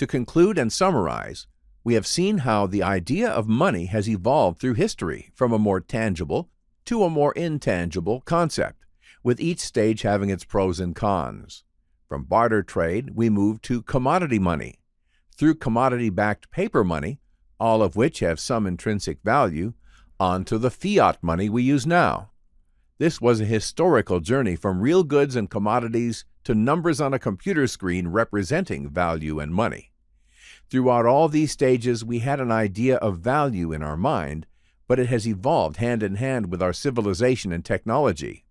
To conclude and summarize, we have seen how the idea of money has evolved through history from a more tangible to a more intangible concept, with each stage having its pros and cons. From barter trade, we moved to commodity money, through commodity-backed paper money, all of which have some intrinsic value, onto the fiat money we use now. This was a historical journey from real goods and commodities to numbers on a computer screen representing value and money. Throughout all these stages, we had an idea of value in our mind, but it has evolved hand in hand with our civilization and technology.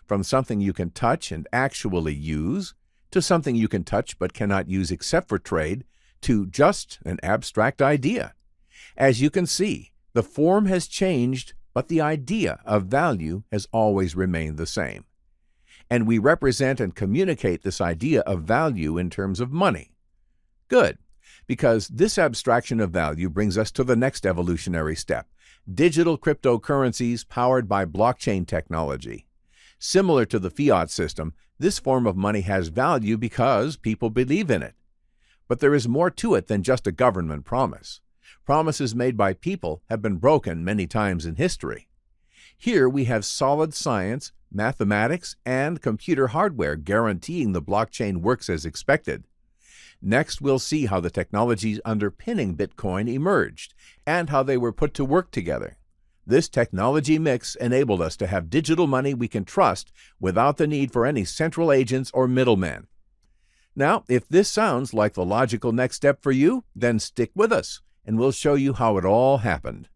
From something you can touch and actually use, to something you can touch but cannot use except for trade, to just an abstract idea. As you can see, the form has changed, but the idea of value has always remained the same. And we represent and communicate this idea of value in terms of money. Good, because this abstraction of value brings us to the next evolutionary step, digital cryptocurrencies powered by blockchain technology. Similar to the fiat system, this form of money has value because people believe in it. But there is more to it than just a government promise. Promises made by people have been broken many times in history. Here we have solid science, mathematics, and computer hardware guaranteeing the blockchain works as expected. Next, we'll see how the technologies underpinning Bitcoin emerged and how they were put to work together. This technology mix enabled us to have digital money we can trust without the need for any central agents or middlemen. Now, if this sounds like the logical next step for you, then stick with us, and we'll show you how it all happened.